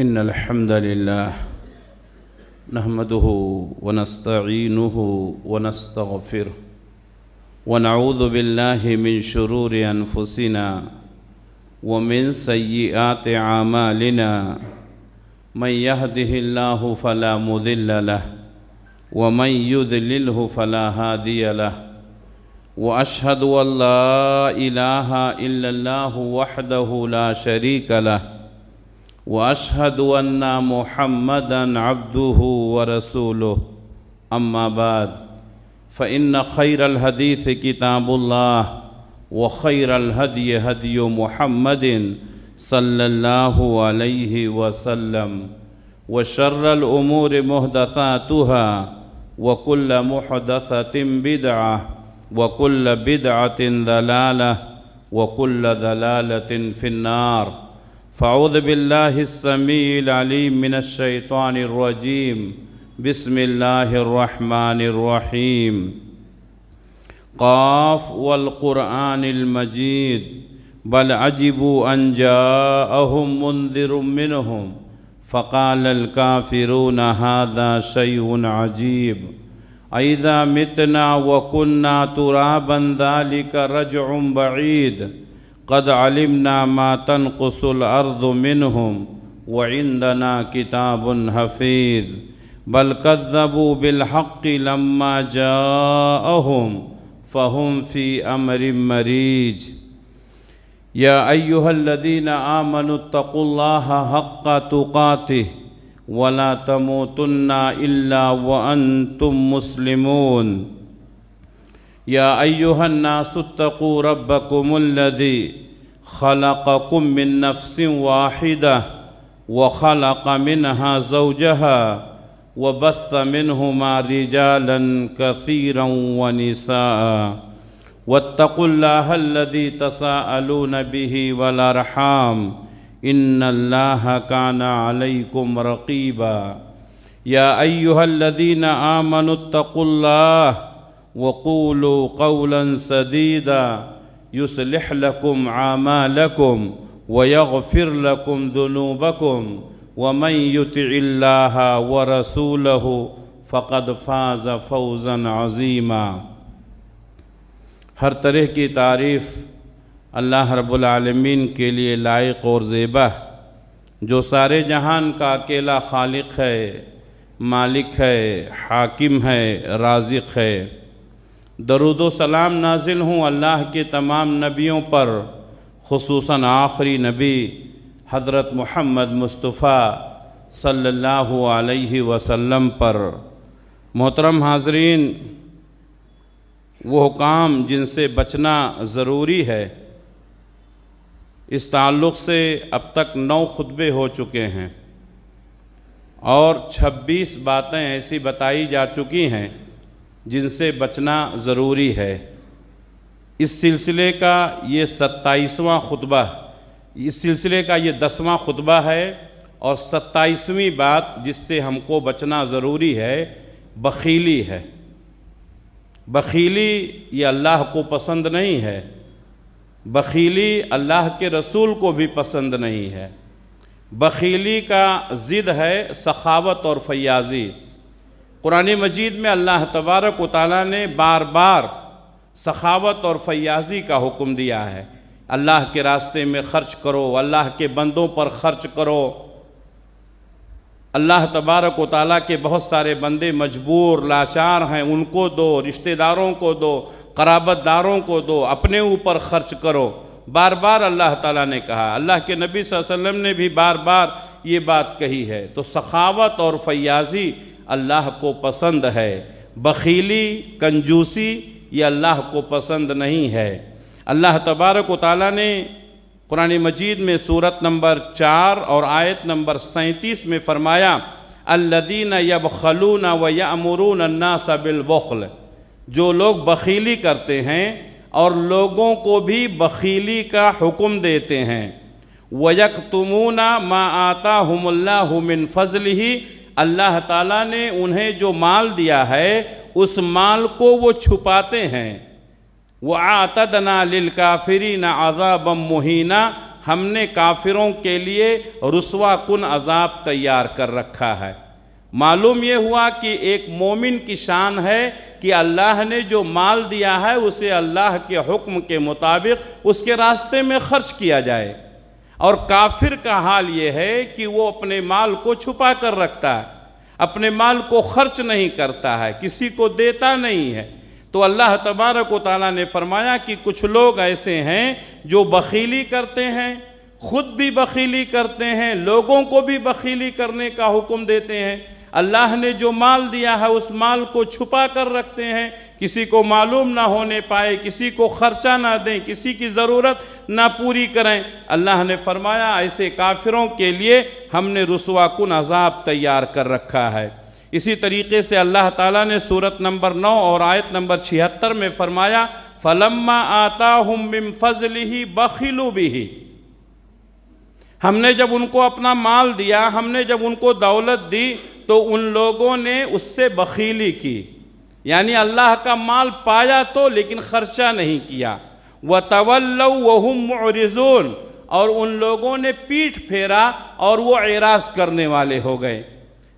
إن الحمد لله نحمده ونستعينه ونستغفره ونعوذ بالله من شرور أنفسنا ومن سيئات أعمالنا من يهده الله فلا مضل له ومن يضلله فلا هادي له وأشهد أن لا إله إلا الله وحده لا شريك له وأشهد أن محمدًا عبده ورسوله أما بعد فإن خير الحديث كتاب الله وخير الهدي هدي محمد صلى الله عليه وسلم وشر الأمور محدثاتها وكل محدثة بدعة وكل بدعة ضلالة وكل ضلالة في النار فأعوذ بالله السميع العليم من الشيطان الرجيم بسم الله الرحمن الرحيم قاف والقرآن المجيد بل عجبوا أن جاءهم منذر منهم فقال الكافرون هذا شيء عجيب أإذا متنا وكنا ترابا ذلك رجع بعيد قد علمنا ما تنقص الأرض منهم وعندنا كتاب حفيظ بل كذبوا بالحق لما جاءهم فهم في أمر مريج يا أيها الذين آمنوا اتقوا الله حق تقاته ولا تموتن إلا وأنتم مسلمون يا أيها الناس اتقوا ربكم الذي خلقكم من نفس واحدة وخلق منها زوجها وبث منهما رجالا كثيرا ونساء واتقوا الله الذي تساءلون به والأرحام إن الله كان عليكم رقيبا يا أيها الذين آمنوا اتقوا الله وقولوا قولا سديدا يصلح لكم أعمالكم ويغفر لكم ذنوبكم ومن يطع الله ورسوله فقد فاز فوزا عظيما ہر طرح کی تعریف اللہ رب العالمین کے لیے لائق اور زیبا جو سارے جہان کا اکیلا خالق ہے، مالک ہے، حاکم ہے، رازق ہے۔ درود و سلام نازل ہوں اللہ کے تمام نبیوں پر، خصوصاً آخری نبی حضرت محمد مصطفیٰ صلی اللہ علیہ وسلم پر۔ محترم حاضرین، وہ حکام جن سے بچنا ضروری ہے، اس تعلق سے اب تک 9 خطبے ہو چکے ہیں اور 26 باتیں ایسی بتائی جا چکی ہیں جن سے بچنا ضروری ہے۔ اس سلسلے کا یہ 27واں خطبہ، اس سلسلے کا یہ 10واں خطبہ ہے اور 27ویں بات جس سے ہم کو بچنا ضروری ہے بخیلی ہے۔ بخیلی یہ اللہ کو پسند نہیں ہے، بخیلی اللہ کے رسول کو بھی پسند نہیں ہے۔ بخیلی کا ضد ہے سخاوت اور فیاضی۔ قرآن مجید میں اللہ تبارک و تعالیٰ نے بار بار سخاوت اور فیاضی کا حکم دیا ہے۔ اللہ کے راستے میں خرچ کرو، اللہ کے بندوں پر خرچ کرو۔ اللہ تبارک و تعالیٰ کے بہت سارے بندے مجبور لاچار ہیں، ان کو دو، رشتہ داروں کو دو، قرابت داروں کو دو، اپنے اوپر خرچ کرو۔ بار بار اللہ تعالیٰ نے کہا، اللہ کے نبی صلی اللہ علیہ وسلم نے بھی بار بار یہ بات کہی ہے۔ تو سخاوت اور فیاضی اللہ کو پسند ہے، بخیلی، کنجوسی یہ اللہ کو پسند نہیں ہے۔ اللہ تبارک و تعالیٰ نے قرآن مجید میں سورت نمبر 4 اور آیت نمبر 37 میں فرمایا الذین یبخلون ویأمرون الناس بالبخل، جو لوگ بخیلی کرتے ہیں اور لوگوں کو بھی بخیلی کا حکم دیتے ہیں۔ وَيَكْتُمُونَ مَا آتَاهُمُ اللَّهُ مِنْ فَضْلِهِ، اللہ تعالیٰ نے انہیں جو مال دیا ہے اس مال کو وہ چھپاتے ہیں۔ وَأَعْتَدْنَا لِلْكَافِرِينَ عَذَابًا مُهِينًا، ہم نے کافروں کے لیے رسوا کن عذاب تیار کر رکھا ہے۔ معلوم یہ ہوا کہ ایک مومن کی شان ہے کہ اللہ نے جو مال دیا ہے اسے اللہ کے حکم کے مطابق اس کے راستے میں خرچ کیا جائے، اور کافر کا حال یہ ہے کہ وہ اپنے مال کو چھپا کر رکھتا ہے، اپنے مال کو خرچ نہیں کرتا ہے، کسی کو دیتا نہیں ہے۔ تو اللہ تبارک و تعالیٰ نے فرمایا کہ کچھ لوگ ایسے ہیں جو بخیلی کرتے ہیں، خود بھی بخیلی کرتے ہیں، لوگوں کو بھی بخیلی کرنے کا حکم دیتے ہیں۔ اللہ نے جو مال دیا ہے اس مال کو چھپا کر رکھتے ہیں، کسی کو معلوم نہ ہونے پائے، کسی کو خرچہ نہ دیں، کسی کی ضرورت نہ پوری کریں۔ اللہ نے فرمایا ایسے کافروں کے لیے ہم نے رسوا کن عذاب تیار کر رکھا ہے۔ اسی طریقے سے اللہ تعالیٰ نے سورت نمبر 9 اور آیت نمبر 76 میں فرمایا فَلَمَّا آتَاهُم مِّن فَضْلِهِ بَخِلُوا بِهِ، ہم نے جب ان کو اپنا مال دیا، ہم نے جب ان کو دولت دی تو ان لوگوں نے اس سے بخیلی کی، یعنی اللہ کا مال پایا تو لیکن خرچہ نہیں کیا۔ وَتَوَلَّوْا وَهُمْ مُعْرِضُونَ، اور ان لوگوں نے پیٹھ پھیرا اور وہ اعراض کرنے والے ہو گئے۔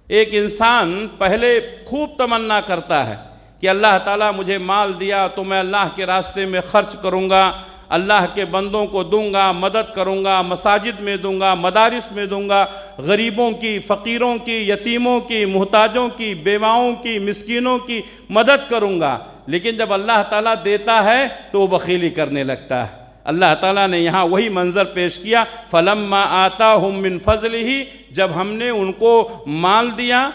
ایک انسان پہلے خوب تمنا کرتا ہے کہ اللہ تعالیٰ مجھے مال دیا تو میں اللہ کے راستے میں خرچ کروں گا، اللہ کے بندوں کو دوں گا، مدد کروں گا، مساجد میں دوں گا، مدارس میں دوں گا، غریبوں کی، فقیروں کی، یتیموں کی، محتاجوں کی، بیواؤں کی، مسکینوں کی مدد کروں گا۔ لیکن جب اللہ تعالیٰ دیتا ہے تو وہ بخیلی کرنے لگتا ہے۔ اللہ تعالیٰ نے یہاں وہی منظر پیش کیا فَلَمَّا آتَاهُم مِّن فَضْلِهِ، جب ہم نے ان کو مال دیا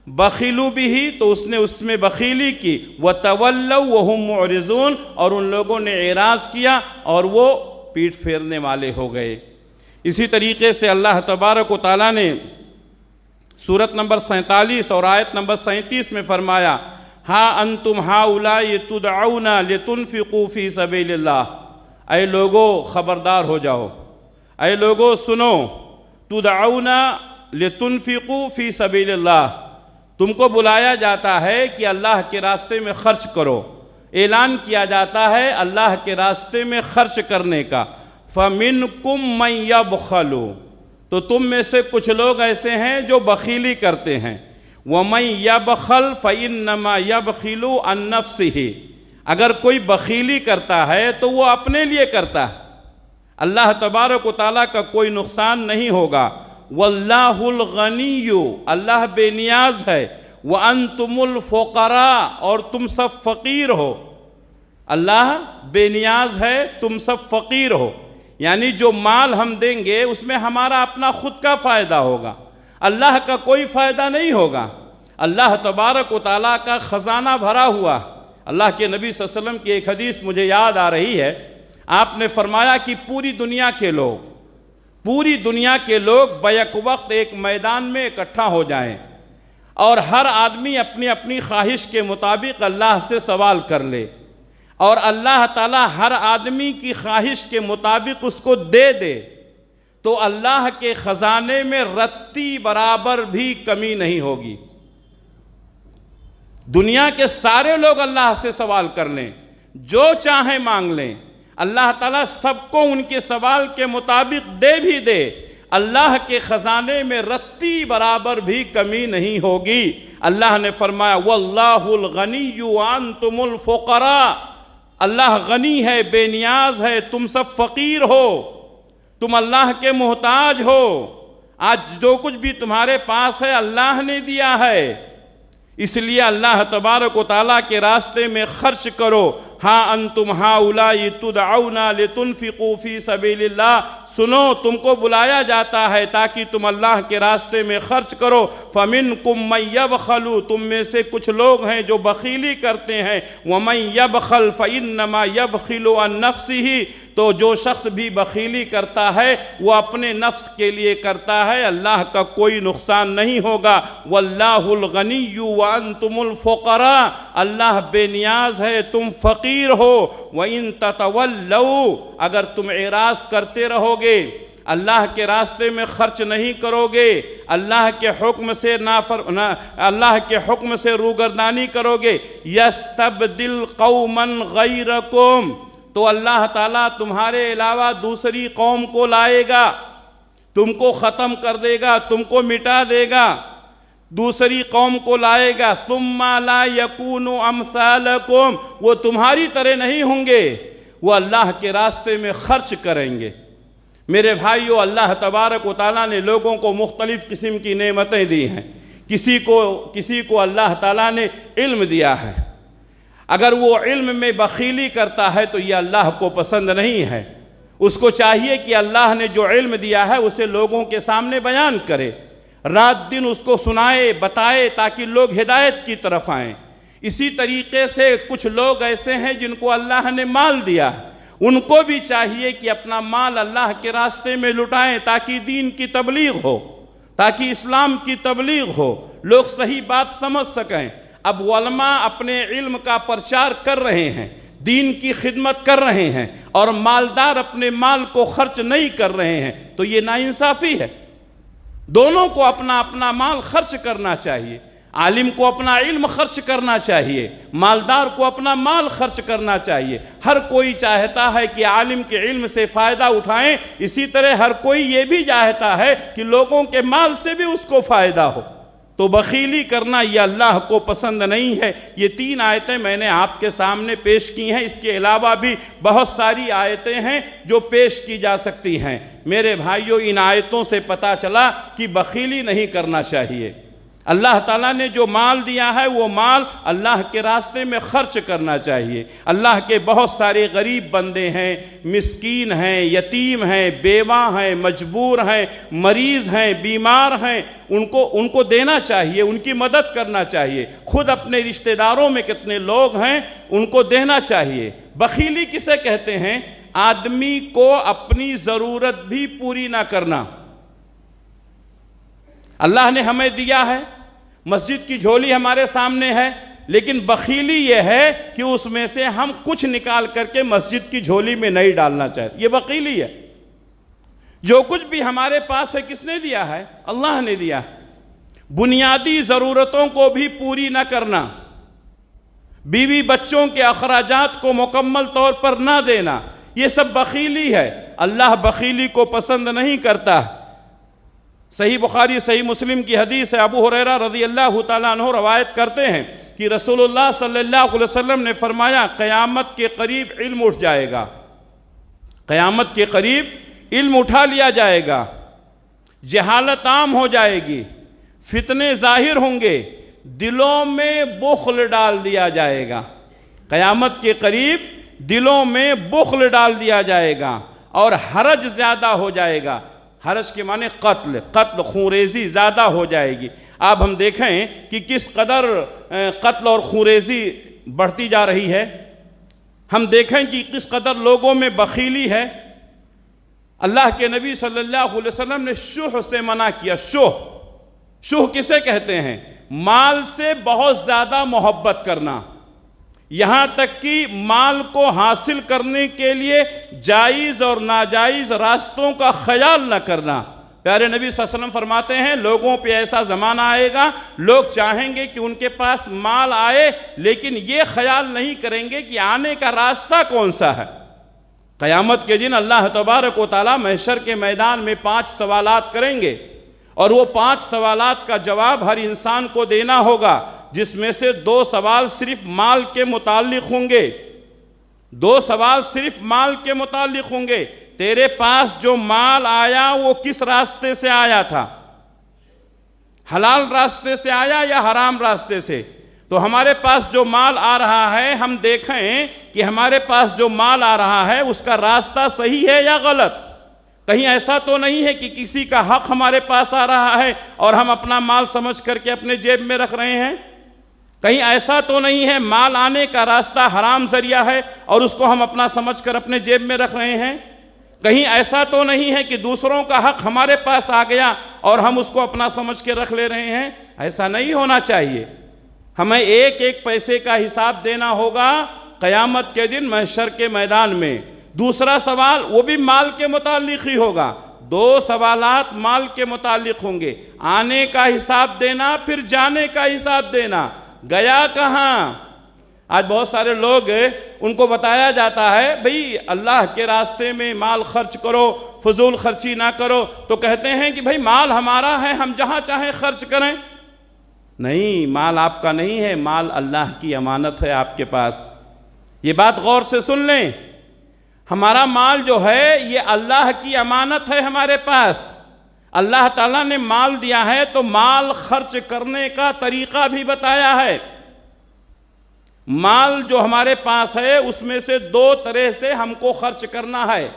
بخیلوا بِهِ تو اس نے اس میں بخیلی کی، وَتَوَلَّوْا وَهُمْ مُعْرِضُونَ، اور ان لوگوں نے اعراض کیا اور وہ پیٹھ پھیرنے والے ہو گئے۔ اسی طریقے سے اللہ تبارک و تعالیٰ نے سورت نمبر 47 اور آیت نمبر 37 میں فرمایا ہَا أَنْتُمْ هَؤُلَاءِ تُدْعَوْنَ لِتُنْفِقُوا فِي سَبِيلِ اللَّهِ، اے لوگو خبردار ہو جاؤ، اے لوگو سنو، تدعون لتنفقوا فی سبیل اللہ، تم کو بلایا جاتا ہے کہ اللہ کے راستے میں خرچ کرو، اعلان کیا جاتا ہے اللہ کے راستے میں خرچ کرنے کا۔ فَمِنْكُمْ مَنْ يَبْخَلُ، تو تم میں سے کچھ لوگ ایسے ہیں جو بخیلی کرتے ہیں۔ وَمَنْ يَبْخَلْ فَإِنَّمَا يَبْخِلُ عَنْ نَفْسِهِ، اگر کوئی بخیلی کرتا ہے تو وہ اپنے لیے کرتا ہے، اللہ تبارک و تعالیٰ کا کوئی نقصان نہیں ہوگا۔ واللہ الغنی، اللہ بے نیاز ہے، وانتم الفقراء، اور تم سب فقیر ہو۔ اللہ بے نیاز ہے، تم سب فقیر ہو، یعنی جو مال ہم دیں گے اس میں ہمارا اپنا خود کا فائدہ ہوگا، اللہ کا کوئی فائدہ نہیں ہوگا۔ اللہ تبارک و تعالیٰ کا خزانہ بھرا ہوا۔ اللہ کے نبی صلی اللہ علیہ وسلم کی ایک حدیث مجھے یاد آ رہی ہے، آپ نے فرمایا کہ پوری دنیا کے لوگ بیک وقت ایک میدان میں اکٹھا ہو جائیں اور ہر آدمی اپنی اپنی خواہش کے مطابق اللہ سے سوال کر لے، اور اللہ تعالیٰ ہر آدمی کی خواہش کے مطابق اس کو دے دے، تو اللہ کے خزانے میں رتی برابر بھی کمی نہیں ہوگی۔ دنیا کے سارے لوگ اللہ سے سوال کر لیں، جو چاہیں مانگ لیں، اللہ تعالیٰ سب کو ان کے سوال کے مطابق دے بھی دے، اللہ کے خزانے میں رتی برابر بھی کمی نہیں ہوگی۔ اللہ نے فرمایا واللہ الغنی وانتم الفقراء، اللہ غنی ہے، بے نیاز ہے، تم سب فقیر ہو، تم اللہ کے محتاج ہو۔ آج جو کچھ بھی تمہارے پاس ہے اللہ نے دیا ہے، اس لیے اللہ تبارک و تعالیٰ کے راستے میں خرچ کرو۔ ہاں انتم ہاؤلائی تدعون لتنفقوا فی سبیل اللہ، سنو تم کو بلایا جاتا ہے تاکہ تم اللہ کے راستے میں خرچ کرو۔ فَمِنْكُمْ مَنْ يَبْخَلُ، تم میں سے کچھ لوگ ہیں جو بخیلی کرتے ہیں۔ وَمَنْ يَبْخَلْ فَإِنَّمَا يَبْخِلُ عَنْ نَفْسِهِ، تو جو شخص بھی بخیلی کرتا ہے وہ اپنے نفس کے لیے کرتا ہے، اللہ کا کوئی نقصان نہیں ہوگا۔ واللہ الغنی وانتم الفقراء، اللہ بے نیاز ہے، تم فقیر ہو۔ وَإِن تَتَوَلَّوْا، اگر تم اعراض کرتے رہو گے، اللہ کے راستے میں خرچ نہیں کرو گے، اللہ کے حکم سے روگردانی کرو گے، يَسْتَبْدِلْ قَوْمًا غَيْرَكُمْ، تو اللہ تعالیٰ تمہارے علاوہ دوسری قوم کو لائے گا، تم کو ختم کر دے گا، تم کو مٹا دے گا، دوسری قوم کو لائے گا۔ ثم لا یکونوا امثالکم، وہ تمہاری طرح نہیں ہوں گے، وہ اللہ کے راستے میں خرچ کریں گے۔ میرے بھائیو، اللہ تبارک و تعالیٰ نے لوگوں کو مختلف قسم کی نعمتیں دی ہیں۔ کسی کو اللہ تعالیٰ نے علم دیا ہے، اگر وہ علم میں بخیلی کرتا ہے تو یہ اللہ کو پسند نہیں ہے۔ اس کو چاہیے کہ اللہ نے جو علم دیا ہے اسے لوگوں کے سامنے بیان کرے، رات دن اس کو سنائے بتائے تاکہ لوگ ہدایت کی طرف آئیں۔ اسی طریقے سے کچھ لوگ ایسے ہیں جن کو اللہ نے مال دیا ہے، ان کو بھی چاہیے کہ اپنا مال اللہ کے راستے میں لٹائیں تاکہ دین کی تبلیغ ہو، تاکہ اسلام کی تبلیغ ہو، لوگ صحیح بات سمجھ سکیں۔ اب علماء اپنے علم کا پرچار کر رہے ہیں، دین کی خدمت کر رہے ہیں، اور مالدار اپنے مال کو خرچ نہیں کر رہے ہیں، تو یہ ناانصافی ہے۔ دونوں کو اپنا اپنا مال خرچ کرنا چاہیے، عالم کو اپنا علم خرچ کرنا چاہیے، مالدار کو اپنا مال خرچ کرنا چاہیے۔ ہر کوئی چاہتا ہے کہ عالم کے علم سے فائدہ اٹھائیں، اسی طرح ہر کوئی یہ بھی چاہتا ہے کہ لوگوں کے مال سے بھی اس کو فائدہ ہو۔ تو بخیلی کرنا یہ اللہ کو پسند نہیں ہے۔ یہ 3 آیتیں میں نے آپ کے سامنے پیش کی ہیں، اس کے علاوہ بھی بہت ساری آیتیں ہیں جو پیش کی جا سکتی ہیں۔ میرے بھائیوں، ان آیتوں سے پتہ چلا کہ بخیلی نہیں کرنا چاہیے۔ اللہ تعالیٰ نے جو مال دیا ہے وہ مال اللہ کے راستے میں خرچ کرنا چاہیے۔ اللہ کے بہت سارے غریب بندے ہیں، مسکین ہیں، یتیم ہیں، بیوہ ہیں، مجبور ہیں، مریض ہیں، بیمار ہیں، ان کو دینا چاہیے، ان کی مدد کرنا چاہیے۔ خود اپنے رشتہ داروں میں کتنے لوگ ہیں ان کو دینا چاہیے۔ بخیلی کسے کہتے ہیں؟ آدمی کو اپنی ضرورت بھی پوری نہ کرنا۔ اللہ نے ہمیں دیا ہے، مسجد کی جھولی ہمارے سامنے ہے، لیکن بخیلی یہ ہے کہ اس میں سے ہم کچھ نکال کر کے مسجد کی جھولی میں نہیں ڈالنا چاہتے، یہ بخیلی ہے۔ جو کچھ بھی ہمارے پاس ہے کس نے دیا ہے؟ اللہ نے دیا ہے۔ بنیادی ضرورتوں کو بھی پوری نہ کرنا، بیوی بچوں کے اخراجات کو مکمل طور پر نہ دینا، یہ سب بخیلی ہے۔ اللہ بخیلی کو پسند نہیں کرتا۔ صحیح بخاری صحیح مسلم کی حدیث ہے، ابو ہریرہ رضی اللہ تعالیٰ عنہ روایت کرتے ہیں کہ رسول اللہ صلی اللہ علیہ وسلم نے فرمایا، قیامت کے قریب علم اٹھ جائے گا، قیامت کے قریب علم اٹھا لیا جائے گا، جہالت عام ہو جائے گی، فتنے ظاہر ہوں گے، دلوں میں بخل ڈال دیا جائے گا۔ قیامت کے قریب دلوں میں بخل ڈال دیا جائے گا اور حرج زیادہ ہو جائے گا۔ حرج کے معنی قتل خونریزی زیادہ ہو جائے گی۔ اب ہم دیکھیں کہ کس قدر قتل اور خونریزی بڑھتی جا رہی ہے، ہم دیکھیں کہ کس قدر لوگوں میں بخیلی ہے۔ اللہ کے نبی صلی اللہ علیہ وسلم نے شح سے منع کیا۔ شح کسے کہتے ہیں؟ مال سے بہت زیادہ محبت کرنا، یہاں تک کہ مال کو حاصل کرنے کے لیے جائز اور ناجائز راستوں کا خیال نہ کرنا۔ پیارے نبی صلی اللہ علیہ وسلم فرماتے ہیں، لوگوں پہ ایسا زمانہ آئے گا، لوگ چاہیں گے کہ ان کے پاس مال آئے، لیکن یہ خیال نہیں کریں گے کہ آنے کا راستہ کون سا ہے۔ قیامت کے دن اللہ تبارک و تعالیٰ محشر کے میدان میں 5 سوالات کریں گے، اور وہ 5 سوالات کا جواب ہر انسان کو دینا ہوگا، جس میں سے 2 سوال صرف مال کے متعلق ہوں گے۔ 2 سوال صرف مال کے متعلق ہوں گے۔ تیرے پاس جو مال آیا وہ کس راستے سے آیا تھا؟ حلال راستے سے آیا یا حرام راستے سے؟ تو ہمارے پاس جو مال آ رہا ہے، ہم دیکھیں کہ ہمارے پاس جو مال آ رہا ہے اس کا راستہ صحیح ہے یا غلط۔ کہیں ایسا تو نہیں ہے کہ کسی کا حق ہمارے پاس آ رہا ہے اور ہم اپنا مال سمجھ کر کے اپنے جیب میں رکھ رہے ہیں؟ کہیں ایسا تو نہیں ہے مال آنے کا راستہ حرام ذریعہ ہے اور اس کو ہم اپنا سمجھ کر اپنے جیب میں رکھ رہے ہیں؟ کہیں ایسا تو نہیں ہے کہ دوسروں کا حق ہمارے پاس آ گیا اور ہم اس کو اپنا سمجھ کے رکھ لے رہے ہیں؟ ایسا نہیں ہونا چاہیے۔ ہمیں ایک ایک پیسے کا حساب دینا ہوگا قیامت کے دن محشر کے میدان میں۔ دوسرا سوال وہ بھی مال کے متعلق ہی ہوگا۔ 2 سوالات مال کے متعلق ہوں گے، آنے کا حساب دینا، پھر جانے کا حساب دینا۔ گیا کہاں؟ آج بہت سارے لوگ ان کو بتایا جاتا ہے بھئی اللہ کے راستے میں مال خرچ کرو، فضول خرچی نہ کرو، تو کہتے ہیں کہ بھئی مال ہمارا ہے، ہم جہاں چاہیں خرچ کریں۔ نہیں، مال آپ کا نہیں ہے، مال اللہ کی امانت ہے آپ کے پاس۔ یہ بات غور سے سن لیں، ہمارا مال جو ہے یہ اللہ کی امانت ہے ہمارے پاس۔ اللہ تعالیٰ نے مال دیا ہے تو مال خرچ کرنے کا طریقہ بھی بتایا ہے۔ مال جو ہمارے پاس ہے اس میں سے دو طرح سے ہم کو خرچ کرنا ہے۔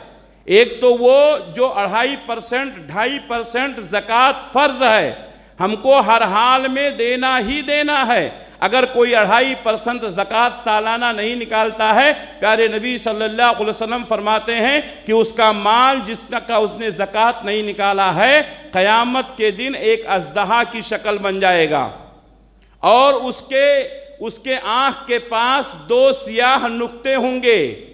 ایک تو وہ جو 2.5% زکوٰۃ فرض ہے، ہم کو ہر حال میں دینا ہی دینا ہے۔ اگر کوئی 2.5% زکوٰۃ سالانہ نہیں نکالتا ہے، پیارے نبی صلی اللہ علیہ وسلم فرماتے ہیں کہ اس کا مال جس کا اس نے زکوٰۃ نہیں نکالا ہے، قیامت کے دن ایک اژدہا کی شکل بن جائے گا، اور اس کے آنکھ کے پاس 2 سیاہ نقطے ہوں گے۔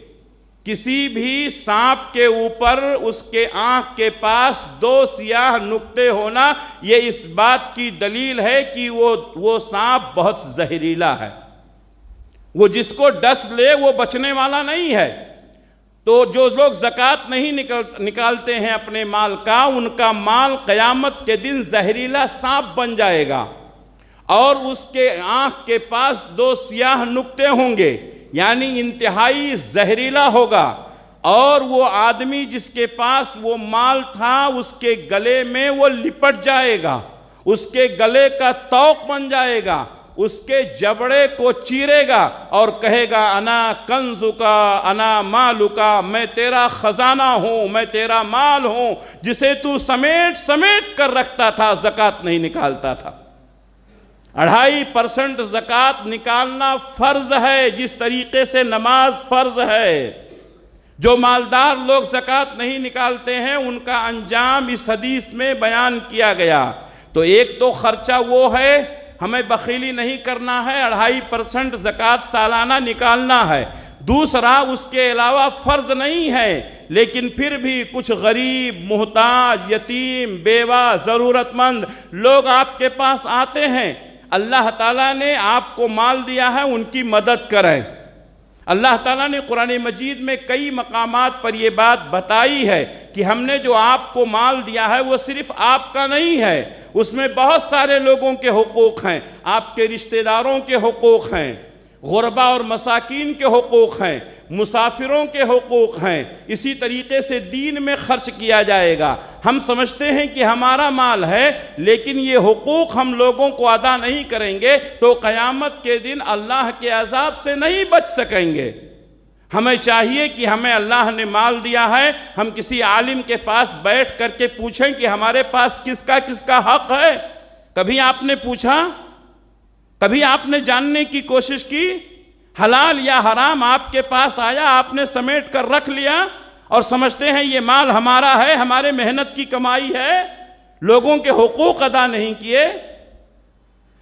کسی بھی سانپ کے اوپر اس کے آنکھ کے پاس 2 سیاہ نقطے ہونا یہ اس بات کی دلیل ہے کہ وہ سانپ بہت زہریلا ہے، وہ جس کو ڈس لے وہ بچنے والا نہیں ہے۔ تو جو لوگ زکوٰۃ نہیں نکالتے ہیں اپنے مال کا، ان کا مال قیامت کے دن زہریلا سانپ بن جائے گا، اور اس کے آنکھ کے پاس 2 سیاہ نقطے ہوں گے، یعنی انتہائی زہریلا ہوگا۔ اور وہ آدمی جس کے پاس وہ مال تھا اس کے گلے میں وہ لپٹ جائے گا، اس کے گلے کا طوق بن جائے گا، اس کے جبڑے کو چیرے گا اور کہے گا انا کنزکا انا مالکا، میں تیرا خزانہ ہوں، میں تیرا مال ہوں جسے تو سمیٹ کر رکھتا تھا، زکوٰۃ نہیں نکالتا تھا۔ 2.5% زکوٰۃ نکالنا فرض ہے، جس طریقے سے نماز فرض ہے۔ جو مالدار لوگ زکوٰۃ نہیں نکالتے ہیں ان کا انجام اس حدیث میں بیان کیا گیا۔ تو ایک تو خرچہ وہ ہے، ہمیں بخیلی نہیں کرنا ہے، 2.5% زکوٰۃ سالانہ نکالنا ہے۔ دوسرا، اس کے علاوہ فرض نہیں ہے، لیکن پھر بھی کچھ غریب، محتاج، یتیم، بیوہ، ضرورت مند لوگ آپ کے پاس آتے ہیں، اللہ تعالیٰ نے آپ کو مال دیا ہے، ان کی مدد کریں۔ اللہ تعالیٰ نے قرآن مجید میں کئی مقامات پر یہ بات بتائی ہے کہ ہم نے جو آپ کو مال دیا ہے وہ صرف آپ کا نہیں ہے، اس میں بہت سارے لوگوں کے حقوق ہیں، آپ کے رشتہ داروں کے حقوق ہیں، غربا اور مساکین کے حقوق ہیں، مسافروں کے حقوق ہیں، اسی طریقے سے دین میں خرچ کیا جائے گا۔ ہم سمجھتے ہیں کہ ہمارا مال ہے، لیکن یہ حقوق ہم لوگوں کو ادا نہیں کریں گے تو قیامت کے دن اللہ کے عذاب سے نہیں بچ سکیں گے۔ ہمیں چاہیے کہ ہمیں اللہ نے مال دیا ہے، ہم کسی عالم کے پاس بیٹھ کر کے پوچھیں کہ ہمارے پاس کس کا حق ہے۔ کبھی آپ نے پوچھا؟ کبھی آپ نے جاننے کی کوشش کی؟ حلال یا حرام آپ کے پاس آیا، آپ نے سمیٹ کر رکھ لیا اور سمجھتے ہیں یہ مال ہمارا ہے، ہمارے محنت کی کمائی ہے، لوگوں کے حقوق ادا نہیں کیے۔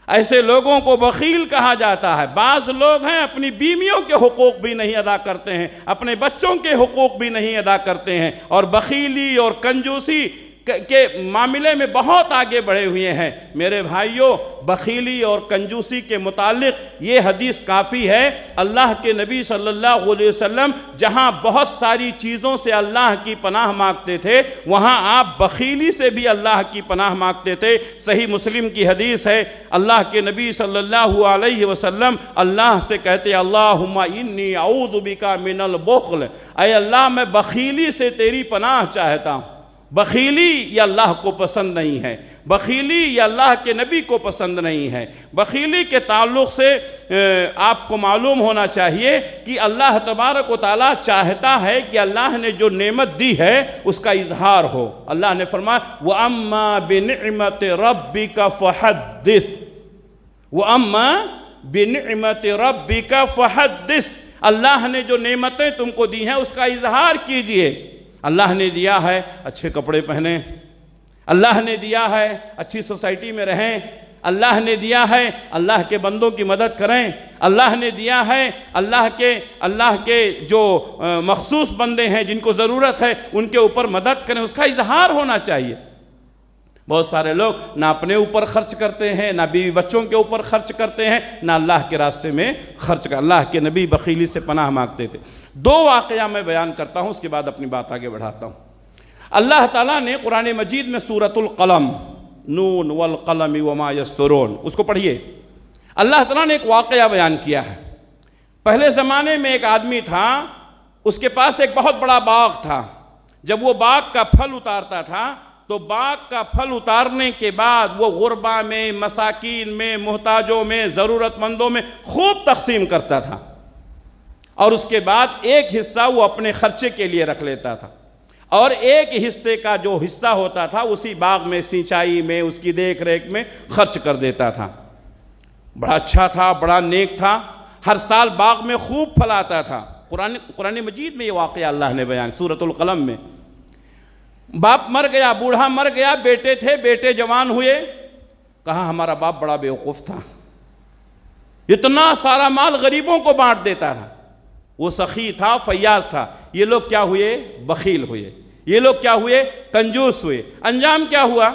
ایسے لوگوں کو بخیل کہا جاتا ہے۔ بعض لوگ ہیں اپنی بیویوں کے حقوق بھی نہیں ادا کرتے ہیں، اپنے بچوں کے حقوق بھی نہیں ادا کرتے ہیں، اور بخیلی اور کنجوسی کے معاملے میں بہت آگے بڑھے ہوئے ہیں۔ میرے بھائیوں، بخیلی اور کنجوسی کے متعلق یہ حدیث کافی ہے۔ اللہ کے نبی صلی اللہ علیہ وسلم جہاں بہت ساری چیزوں سے اللہ کی پناہ مانگتے تھے، وہاں آپ بخیلی سے بھی اللہ کی پناہ مانگتے تھے۔ صحیح مسلم کی حدیث ہے، اللہ کے نبی صلی اللہ علیہ وسلم اللہ سے کہتے اللہم انی اعوذ بک من البخل، اے اللہ میں بخیلی سے تیری پناہ چاہتا ہوں۔ بخیلی یہ اللہ کو پسند نہیں ہے، بخیلی یہ اللہ کے نبی کو پسند نہیں ہے۔ بخیلی کے تعلق سے آپ کو معلوم ہونا چاہیے کہ اللہ تبارک و تعالیٰ چاہتا ہے کہ اللہ نے جو نعمت دی ہے اس کا اظہار ہو۔ اللہ نے فرمایا وَأَمَّا بِنِعْمَةِ رَبِّكَ فَحَدِّثْ، وَأَمَّا بِنِعْمَةِ رَبِّكَ فَحَدِّثْ، اللہ نے جو نعمتیں تم کو دی ہیں اس کا اظہار کیجئے۔ اللہ نے دیا ہے اچھے کپڑے پہنیں، اللہ نے دیا ہے اچھی سوسائٹی میں رہیں، اللہ نے دیا ہے اللہ کے بندوں کی مدد کریں، اللہ نے دیا ہے اللہ کے جو مخصوص بندے ہیں جن کو ضرورت ہے ان کے اوپر مدد کریں، اس کا اظہار ہونا چاہیے۔ بہت سارے لوگ نہ اپنے اوپر خرچ کرتے ہیں، نہ بیوی بچوں کے اوپر خرچ کرتے ہیں، نہ اللہ کے راستے میں خرچ کر۔ اللہ کے نبی بخیلی سے پناہ مانگتے تھے۔ دو واقعہ میں بیان کرتا ہوں، اس کے بعد اپنی بات آگے بڑھاتا ہوں۔ اللہ تعالیٰ نے قرآن مجید میں سورۃ القلم، نون والقلم وما یسطرون، اس کو پڑھیے۔ اللہ تعالیٰ نے ایک واقعہ بیان کیا ہے۔ پہلے زمانے میں ایک آدمی تھا، اس کے پاس ایک بہت بڑا باغ تھا۔ جب وہ باغ کا پھل اتارتا تھا تو باغ کا پھل اتارنے کے بعد وہ غربا میں، مساکین میں، محتاجوں میں، ضرورت مندوں میں خوب تقسیم کرتا تھا، اور اس کے بعد ایک حصہ وہ اپنے خرچے کے لیے رکھ لیتا تھا، اور ایک حصے کا جو حصہ ہوتا تھا اسی باغ میں سینچائی میں، اس کی دیکھ ریکھ میں خرچ کر دیتا تھا۔ بڑا اچھا تھا، بڑا نیک تھا، ہر سال باغ میں خوب پھل آتا تھا۔ قرآن مجید میں یہ واقعہ اللہ نے بیان، سورۃ القلم میں۔ باپ مر گیا، بوڑھا مر گیا، بیٹے تھے، بیٹے جوان ہوئے، کہا ہمارا باپ بڑا بیوقوف تھا، اتنا سارا مال غریبوں کو بانٹ دیتا تھا۔ وہ سخی تھا، فیاض تھا۔ یہ لوگ کیا ہوئے؟ بخیل ہوئے۔ یہ لوگ کیا ہوئے؟ کنجوس ہوئے۔ انجام کیا ہوا؟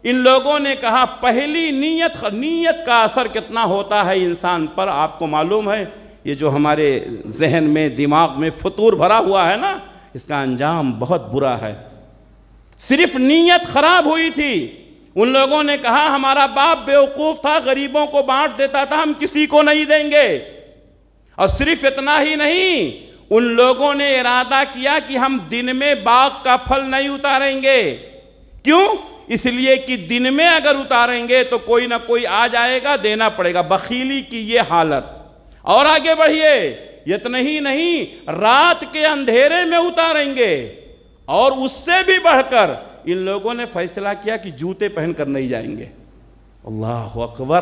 ان لوگوں نے کہا پہلی نیت کا اثر کتنا ہوتا ہے انسان پر آپ کو معلوم ہے۔ یہ جو ہمارے ذہن میں، دماغ میں فطور بھرا ہوا ہے نا، اس کا انجام بہت برا ہے۔ صرف نیت خراب ہوئی تھی۔ ان لوگوں نے کہا ہمارا باپ بیوقوف تھا، غریبوں کو بانٹ دیتا تھا، ہم کسی کو نہیں دیں گے۔ اور صرف اتنا ہی نہیں، ان لوگوں نے ارادہ کیا کہ ہم دن میں باغ کا پھل نہیں اتاریں گے۔ کیوں؟ اس لیے کہ دن میں اگر اتاریں گے تو کوئی نہ کوئی آ جائے گا، دینا پڑے گا۔ بخیلی کی یہ حالت۔ اور آگے بڑھیے، اتنا ہی نہیں، رات کے اندھیرے میں اتاریں گے۔ اور اس سے بھی بڑھ کر ان لوگوں نے فیصلہ کیا کہ جوتے پہن کر نہیں جائیں گے۔ اللہ اکبر!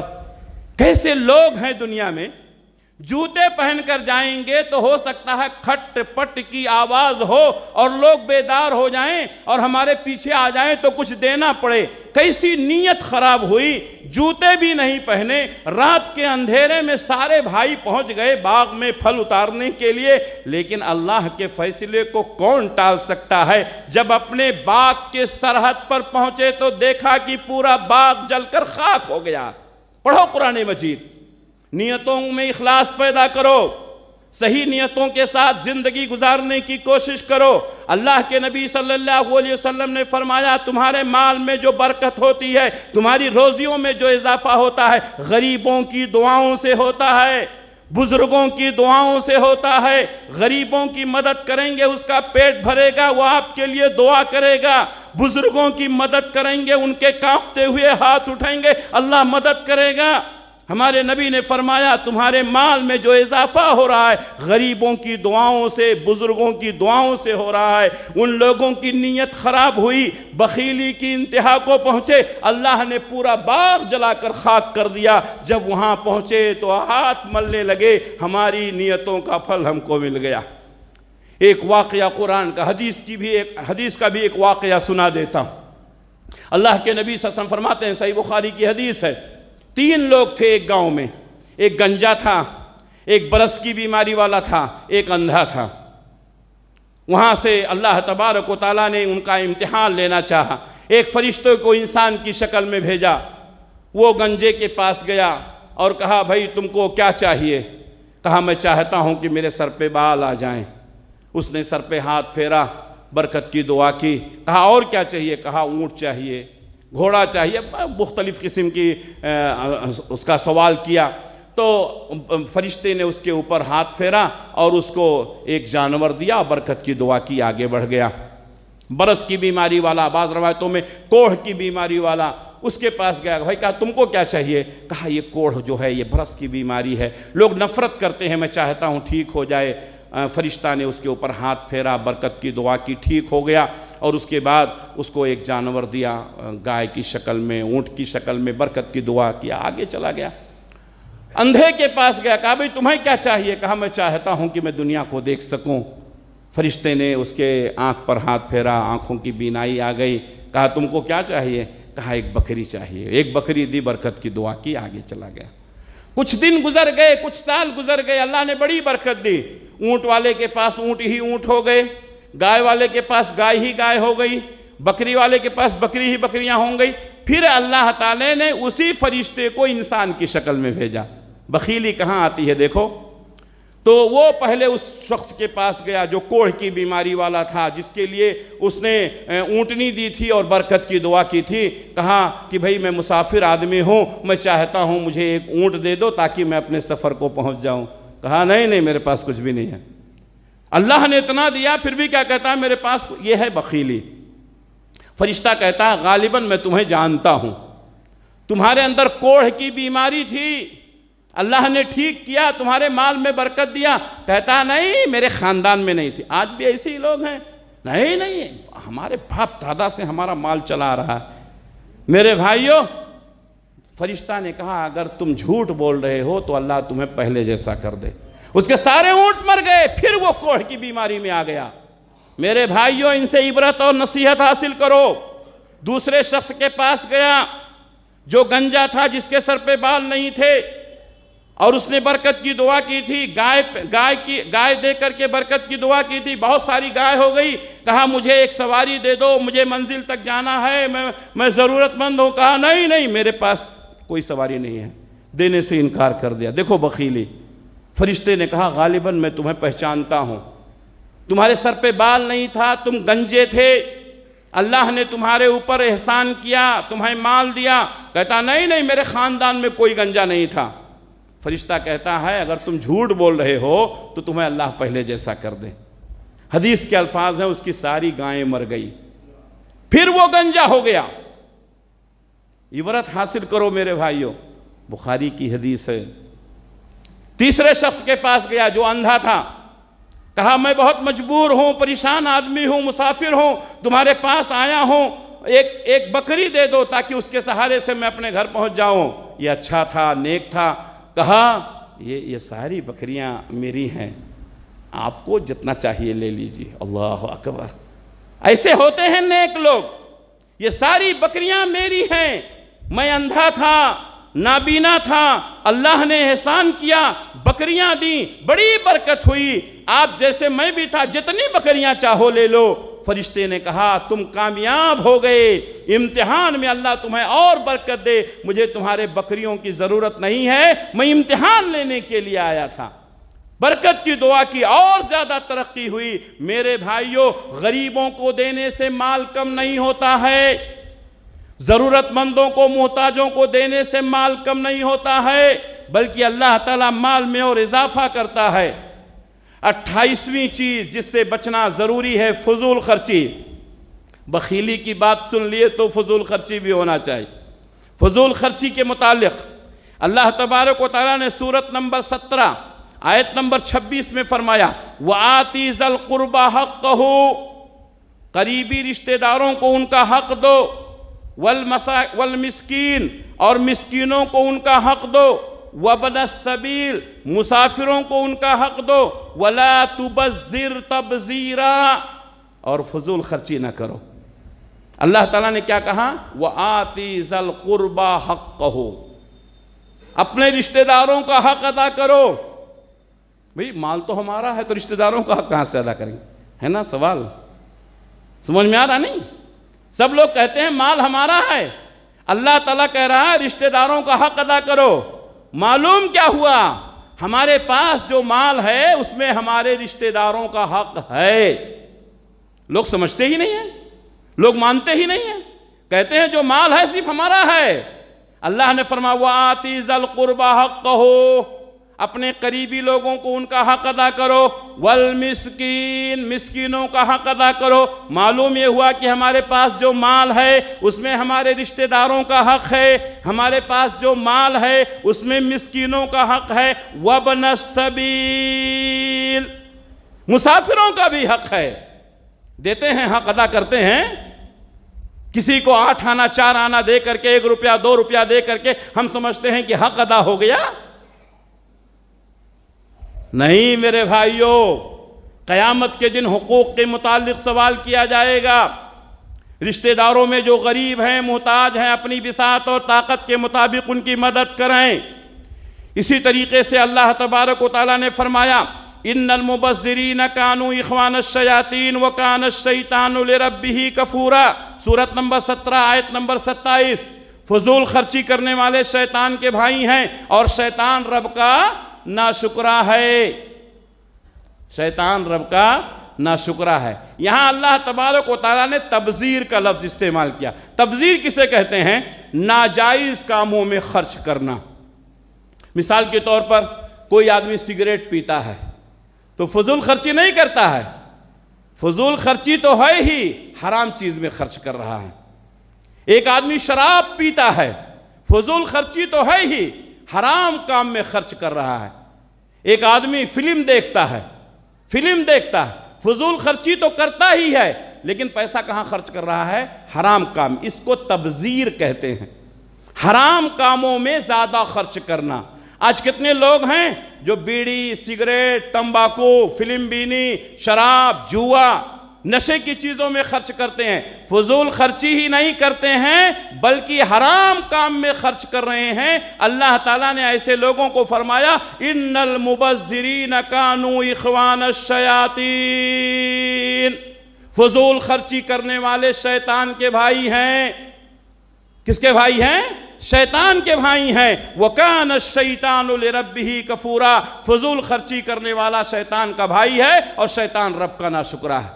کیسے لوگ ہیں دنیا میں، جوتے پہن کر جائیں گے تو ہو سکتا ہے کھٹ پٹ کی آواز ہو اور لوگ بیدار ہو جائیں اور ہمارے پیچھے آ جائیں تو کچھ دینا پڑے۔ کیسی نیت خراب ہوئی، جوتے بھی نہیں پہنے، رات کے اندھیرے میں سارے بھائی پہنچ گئے باغ میں پھل اتارنے کے لیے۔ لیکن اللہ کے فیصلے کو کون ٹال سکتا ہے؟ جب اپنے باغ کے سرحد پر پہنچے تو دیکھا کہ پورا باغ جل کر خاک ہو گیا۔ پڑھو قرآن مجید۔ نیتوں میں اخلاص پیدا کرو، صحیح نیتوں کے ساتھ زندگی گزارنے کی کوشش کرو۔ اللہ کے نبی صلی اللہ علیہ وسلم نے فرمایا تمہارے مال میں جو برکت ہوتی ہے، تمہاری روزیوں میں جو اضافہ ہوتا ہے، غریبوں کی دعاؤں سے ہوتا ہے، بزرگوں کی دعاؤں سے ہوتا ہے۔ غریبوں کی مدد کریں گے، اس کا پیٹ بھرے گا، وہ آپ کے لیے دعا کرے گا۔ بزرگوں کی مدد کریں گے، ان کے کانپتے ہوئے ہاتھ اٹھائیں گے، اللہ مدد کرے گا۔ ہمارے نبی نے فرمایا تمہارے مال میں جو اضافہ ہو رہا ہے، غریبوں کی دعاؤں سے، بزرگوں کی دعاؤں سے ہو رہا ہے۔ ان لوگوں کی نیت خراب ہوئی، بخیلی کی انتہا کو پہنچے، اللہ نے پورا باغ جلا کر خاک کر دیا۔ جب وہاں پہنچے تو ہاتھ ملنے لگے، ہماری نیتوں کا پھل ہم کو مل گیا۔ ایک واقعہ قرآن کا، حدیث کا بھی ایک واقعہ سنا دیتا ہوں۔ اللہ کے نبی صلی اللہ علیہ وسلم فرماتے ہیں، صحیح بخاری کی حدیث ہے، 3 لوگ تھے ایک گاؤں میں، ایک گنجا تھا، ایک برس کی بیماری والا تھا، ایک اندھا تھا۔ وہاں سے اللہ تبارک و تعالیٰ نے ان کا امتحان لینا چاہا، ایک فرشتے کو انسان کی شکل میں بھیجا۔ وہ گنجے کے پاس گیا اور کہا بھائی تم کو کیا چاہیے؟ کہا میں چاہتا ہوں کہ میرے سر پہ بال آ جائیں۔ اس نے سر پہ ہاتھ پھیرا، برکت کی دعا کی۔ کہا اور کیا چاہیے؟ کہا اونٹ چاہیے، گھوڑا چاہیے، مختلف قسم کی اس کا سوال کیا۔ تو فرشتے نے اس کے اوپر ہاتھ پھیرا اور اس کو ایک جانور دیا، برکت کی دعا کی، آگے بڑھ گیا۔ برس کی بیماری والا، بعض روایتوں میں کوڑھ کی بیماری والا، اس کے پاس گیا، بھائی کہا تم کو کیا چاہیے؟ کہا یہ کوڑھ جو ہے یہ برس کی بیماری ہے، لوگ نفرت کرتے ہیں، میں چاہتا ہوں ٹھیک ہو جائے۔ فرشتہ نے اس کے اوپر ہاتھ پھیرا، برکت کی دعا کی، ٹھیک ہو گیا۔ اور اس کے بعد اس کو ایک جانور دیا، گائے کی شکل میں، اونٹ کی شکل میں، برکت کی دعا کیا، آگے چلا گیا۔ اندھے کے پاس گیا، کہا بھئی تمہیں کیا چاہیے؟ کہا میں چاہتا ہوں کہ میں دنیا کو دیکھ سکوں۔ فرشتے نے اس کے آنکھ پر ہاتھ پھیرا، آنکھوں کی بینائی آ گئی۔ کہا تم کو کیا چاہیے؟ کہا ایک بکری چاہیے۔ ایک بکری دی، برکت کی دعا کی، آگے چلا گیا۔ کچھ دن گزر گئے، کچھ سال گزر گئے، اللہ نے بڑی برکت دی۔ اونٹ والے کے پاس اونٹ ہی اونٹ ہو گئے، گائے والے کے پاس گائے ہی گائے ہو گئی، بکری والے کے پاس بکری ہی بکریاں ہوں گئی۔ پھر اللہ تعالی نے اسی فرشتے کو انسان کی شکل میں بھیجا۔ بخیلی کہاں آتی ہے دیکھو، تو وہ پہلے اس شخص کے پاس گیا جو کوڑھ کی بیماری والا تھا، جس کے لیے اس نے اونٹنی دی تھی اور برکت کی دعا کی تھی۔ کہا کہ بھئی میں مسافر آدمی ہوں، میں چاہتا ہوں مجھے ایک اونٹ دے دو تاکہ میں اپنے سفر کو پہنچ جاؤں۔ کہا نہیں میرے پاس کچھ بھی نہیں ہے۔ اللہ نے اتنا دیا پھر بھی کیا کہتا ہے میرے پاس، یہ ہے بخیلی۔ فرشتہ کہتا ہے غالباً میں تمہیں جانتا ہوں، تمہارے اندر کوڑھ کی بیماری تھی، اللہ نے ٹھیک کیا، تمہارے مال میں برکت دیا۔ کہتا نہیں میرے خاندان میں نہیں تھی۔ آج بھی ایسے ہی لوگ ہیں، نہیں ہمارے باپ دادا سے ہمارا مال چلا رہا ہے۔ میرے بھائیوں، فرشتہ نے کہا اگر تم جھوٹ بول رہے ہو تو اللہ تمہیں پہلے جیسا کر دے۔ اس کے سارے اونٹ مر گئے، پھر وہ کوڑھ کی بیماری میں آ گیا۔ میرے بھائیوں، ان سے عبرت اور نصیحت حاصل کرو۔ دوسرے شخص کے پاس گیا جو گنجا تھا، جس کے سر پہ بال نہیں تھے، اور اس نے برکت کی دعا کی تھی، گائے دے کر کے برکت کی دعا کی تھی۔ بہت ساری گائے ہو گئی، کہا مجھے ایک سواری دے دو، مجھے منزل تک جانا ہے، میں ضرورت مند ہوں۔ کہا نہیں میرے پاس کوئی سواری نہیں ہے، دینے سے انکار کر دیا۔ دیکھو بخیلی۔ فرشتے نے کہا غالباً میں تمہیں پہچانتا ہوں، تمہارے سر پہ بال نہیں تھا، تم گنجے تھے، اللہ نے تمہارے اوپر احسان کیا، تمہیں مال دیا۔ کہتا نہیں میرے خاندان میں کوئی گنجا نہیں تھا۔ فرشتہ کہتا ہے اگر تم جھوٹ بول رہے ہو تو تمہیں اللہ پہلے جیسا کر دے۔ حدیث کے الفاظ ہیں اس کی ساری گائیں مر گئی، پھر وہ گنجا ہو گیا۔ عبرت حاصل کرو میرے بھائیوں، بخاری کی حدیث ہے۔ تیسرے شخص کے پاس گیا جو اندھا تھا، کہا میں بہت مجبور ہوں، پریشان آدمی ہوں، مسافر ہوں، تمہارے پاس آیا ہوں، ایک بکری دے دو تاکہ اس کے سہارے سے میں اپنے گھر پہنچ جاؤں۔ یہ اچھا تھا، نیک تھا۔ کہا یہ ساری بکریاں میری ہیں، آپ کو جتنا چاہیے لے لیجیے۔ اللہ اکبر! ایسے ہوتے ہیں نیک لوگ۔ یہ ساری بکریاں میری ہیں، میں اندھا تھا، نابینا تھا، اللہ نے احسان کیا، بکریاں دیں، بڑی برکت ہوئی۔ آپ جیسے میں بھی تھا، جتنی بکریاں چاہو لے لو۔ فرشتے نے کہا تم کامیاب ہو گئے، امتحان میں اللہ تمہیں اور برکت دے، مجھے تمہارے بکریوں کی ضرورت نہیں ہے، میں امتحان لینے کے لیے آیا تھا۔ برکت کی دعا کی، اور زیادہ ترقی ہوئی۔ میرے بھائیوں، غریبوں کو دینے سے مال کم نہیں ہوتا ہے، ضرورت مندوں کو، محتاجوں کو دینے سے مال کم نہیں ہوتا ہے، بلکہ اللہ تعالیٰ مال میں اور اضافہ کرتا ہے۔ 28ویں چیز جس سے بچنا ضروری ہے، فضول خرچی۔ بخیلی کی بات سن لیے تو فضول خرچی بھی ہونا چاہیے۔ فضول خرچی کے متعلق اللہ تبارک و تعالیٰ نے سورت نمبر 17 آیت نمبر 26 میں فرمایا وَآتِي ذَا الْقُرْبَى حَقَّهُ، قریبی رشتہ داروں کو ان کا حق دو، والمسکین، اور مسکینوں کو ان کا حق دو، وَابْنَ السَّبِيلِ، مسافروں کو ان کا حق دو، وَلَا تُبَذِّرْ تَبْذِيرًا، اور فضول خرچی نہ کرو۔ اللہ تعالیٰ نے کیا کہا؟ وَآتِي ذَا الْقُرْبَى حَقَّهُ، اپنے رشتہ داروں کا حق ادا کرو۔ بھئی مال تو ہمارا ہے تو رشتہ داروں کا حق کہاں سے ادا کریں گے؟ ہے نا سوال؟ سمجھ میں آ رہا نہیں؟ سب لوگ کہتے ہیں مال ہمارا ہے، اللہ تعالیٰ کہہ رہا ہے رشتہ داروں کا حق ادا کرو۔ معلوم کیا ہوا؟ ہمارے پاس جو مال ہے اس میں ہمارے رشتہ داروں کا حق ہے۔ لوگ سمجھتے ہی نہیں ہیں، لوگ مانتے ہی نہیں ہیں، کہتے ہیں جو مال ہے صرف ہمارا ہے۔ اللہ نے فرمایا وَآتِي ذَا الْقُرْبَى حَقَّهُ، اپنے قریبی لوگوں کو ان کا حق ادا کرو، والمسکین، مسکینوں کا حق ادا کرو۔ معلوم یہ ہوا کہ ہمارے پاس جو مال ہے اس میں ہمارے رشتہ داروں کا حق ہے، ہمارے پاس جو مال ہے اس میں مسکینوں کا حق ہے، وابن السبیل، مسافروں کا بھی حق ہے۔ دیتے ہیں، حق ادا کرتے ہیں۔ کسی کو 8 آنا 4 آنا دے کر کے 1 روپیہ 2 روپیہ دے کر کے ہم سمجھتے ہیں کہ حق ادا ہو گیا۔ نہیں میرے بھائیوں، قیامت کے دن حقوق کے متعلق سوال کیا جائے گا۔ رشتہ داروں میں جو غریب ہیں، محتاج ہیں، اپنی بساط اور طاقت کے مطابق ان کی مدد کریں۔ اسی طریقے سے اللہ تبارک و تعالیٰ نے فرمایا ان المبذرین کانوا اخوان الشیاطین وکان الشیطان لربہ کفورا، سورۃ نمبر 17 آیت نمبر 27۔ فضول خرچی کرنے والے شیطان کے بھائی ہیں اور شیطان رب کا ناشکرا ہے، شیطان رب کا ناشکرا ہے۔ یہاں اللہ تبارک و تعالیٰ نے تبذیر کا لفظ استعمال کیا۔ تبذیر کسے کہتے ہیں؟ ناجائز کاموں میں خرچ کرنا۔ مثال کے طور پر کوئی آدمی سگریٹ پیتا ہے تو فضول خرچی نہیں کرتا ہے، فضول خرچی تو ہے ہی، حرام چیز میں خرچ کر رہا ہے۔ ایک آدمی شراب پیتا ہے، فضول خرچی تو ہے ہی، حرام کام میں خرچ کر رہا ہے۔ ایک آدمی فلم دیکھتا ہے، فضول خرچی تو کرتا ہی ہے، لیکن پیسہ کہاں خرچ کر رہا ہے؟ حرام کام۔ اس کو تبذیر کہتے ہیں، حرام کاموں میں زیادہ خرچ کرنا۔ آج کتنے لوگ ہیں جو بیڑی، سگریٹ، تمباکو، فلم بینی، شراب، جوا، نشے کی چیزوں میں خرچ کرتے ہیں۔ فضول خرچی ہی نہیں کرتے ہیں بلکہ حرام کام میں خرچ کر رہے ہیں۔ اللہ تعالیٰ نے ایسے لوگوں کو فرمایا ان المبذرین کانوا اخوان الشیاطین، فضول خرچی کرنے والے شیطان کے بھائی ہیں۔ کس کے بھائی ہیں؟ شیطان کے بھائی ہیں۔ وَكَانَ الشَّيْطَانُ لِرَبِّهِ كَفُورًا، فضول خرچی کرنے والا شیطان کا بھائی ہے اور شیطان رب کا ناشکرا ہے۔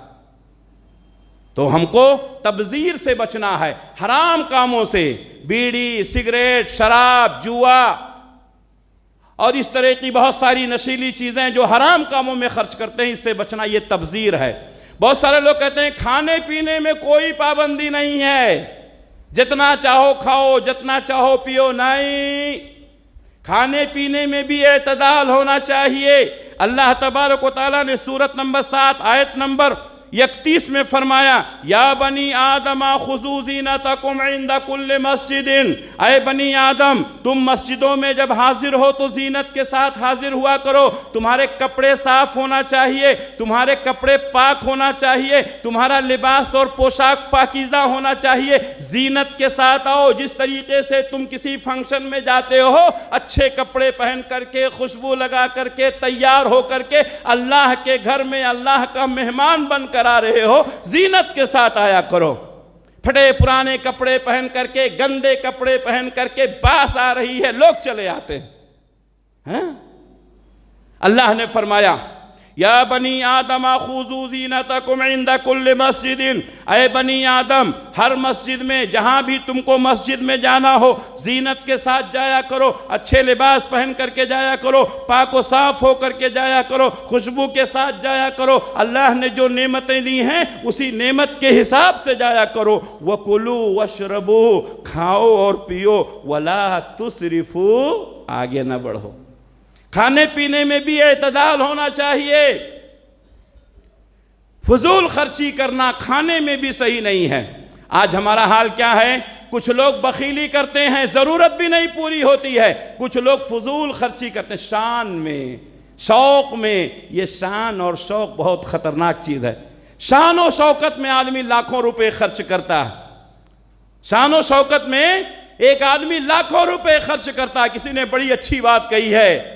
تو ہم کو تبذیر سے بچنا ہے، حرام کاموں سے، بیڑی، سگریٹ، شراب، جوا اور اس طرح کی بہت ساری نشیلی چیزیں جو حرام کاموں میں خرچ کرتے ہیں، اس سے بچنا، یہ تبذیر ہے۔ بہت سارے لوگ کہتے ہیں کھانے پینے میں کوئی پابندی نہیں ہے، جتنا چاہو کھاؤ، جتنا چاہو پیو۔ نہیں، کھانے پینے میں بھی اعتدال ہونا چاہیے۔ اللہ تبارک و تعالیٰ نے سورۃ نمبر 7 آیت نمبر 31 میں فرمایا یا بنی آدم خذوا زینتکم عند کل مسجد، اے بنی آدم تم مسجدوں میں جب حاضر ہو تو زینت کے ساتھ حاضر ہوا کرو۔ تمہارے کپڑے صاف ہونا چاہیے، تمہارے کپڑے پاک ہونا چاہیے، تمہارا لباس اور پوشاک پاکیزہ ہونا چاہیے، زینت کے ساتھ آؤ۔ جس طریقے سے تم کسی فنکشن میں جاتے ہو، اچھے کپڑے پہن کر کے، خوشبو لگا کر کے، تیار ہو کر کے اللہ کے گھر میں اللہ کا مہمان بن کر آ رہے ہو، زینت کے ساتھ آیا کرو۔ پھٹے پرانے کپڑے پہن کر کے، گندے کپڑے پہن کر کے باس آ رہی ہے، لوگ چلے آتے ہیں۔ اللہ نے فرمایا یا بنی آدم خذوا زینتکم عند کل مسجد، اے بنی آدم ہر مسجد میں، جہاں بھی تم کو مسجد میں جانا ہو، زینت کے ساتھ جایا کرو، اچھے لباس پہن کر کے جایا کرو، پاک و صاف ہو کر کے جایا کرو، خوشبو کے ساتھ جایا کرو، اللہ نے جو نعمتیں دی ہیں اسی نعمت کے حساب سے جایا کرو۔ وَكُلُوا وَاشْرَبُوا، کھاؤ اور پیو، وَلَا تُسْرِفُوا، آگے نہ بڑھو۔ کھانے پینے میں بھی اعتدال ہونا چاہیے۔ فضول خرچی کرنا کھانے میں بھی صحیح نہیں ہے۔ آج ہمارا حال کیا ہے؟ کچھ لوگ بخیلی کرتے ہیں، ضرورت بھی نہیں پوری ہوتی ہے، کچھ لوگ فضول خرچی کرتے ہیں شان میں، شوق میں۔ یہ شان اور شوق بہت خطرناک چیز ہے۔ شان و شوکت میں آدمی لاکھوں روپے خرچ کرتا ہے، شان و شوکت میں ایک آدمی لاکھوں روپے خرچ کرتا ہے۔ کسی نے بڑی اچھی بات کہی ہے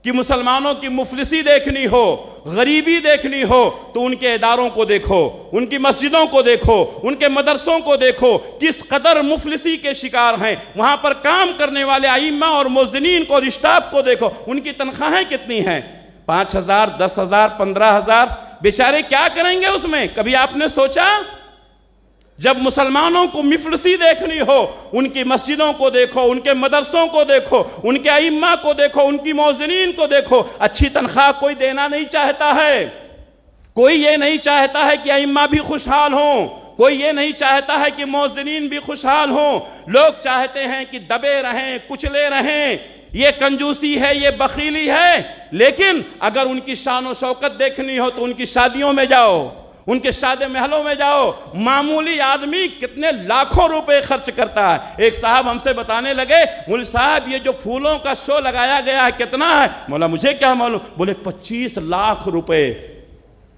کہ مسلمانوں کی مفلسی دیکھنی ہو، غریبی دیکھنی ہو تو ان کے اداروں کو دیکھو، ان کی مسجدوں کو دیکھو، ان کے مدرسوں کو دیکھو، کس قدر مفلسی کے شکار ہیں۔ وہاں پر کام کرنے والے ائمہ اور مؤذنین کو اور اسٹاف کو دیکھو، ان کی تنخواہیں کتنی ہیں؟ 5,000، 10,000، 15,000۔ بیچارے کیا کریں گے اس میں؟ کبھی آپ نے سوچا؟ جب مسلمانوں کو مفلسی دیکھنی ہو، ان کی مسجدوں کو دیکھو، ان کے مدرسوں کو دیکھو، ان کے ائمہ کو دیکھو، ان کی مؤذنین کو دیکھو۔ اچھی تنخواہ کوئی دینا نہیں چاہتا ہے، کوئی یہ نہیں چاہتا ہے کہ ائمہ بھی خوشحال ہوں، کوئی یہ نہیں چاہتا ہے کہ مؤذنین بھی خوشحال ہوں۔ لوگ چاہتے ہیں کہ دبے رہیں، کچلے رہیں۔ یہ کنجوسی ہے، یہ بخیلی ہے۔ لیکن اگر ان کی شان و شوکت دیکھنی ہو تو ان کی شادیوں میں جاؤ، ان کے شادی محلوں میں جاؤ۔ معمولی آدمی کتنے لاکھوں روپے خرچ کرتا ہے۔ ایک صاحب ہم سے بتانے لگے، مول صاحب یہ جو پھولوں کا شو لگایا گیا ہے کتنا ہے؟ مولا مجھے کیا معلوم؟ بولے 25 لاکھ روپے۔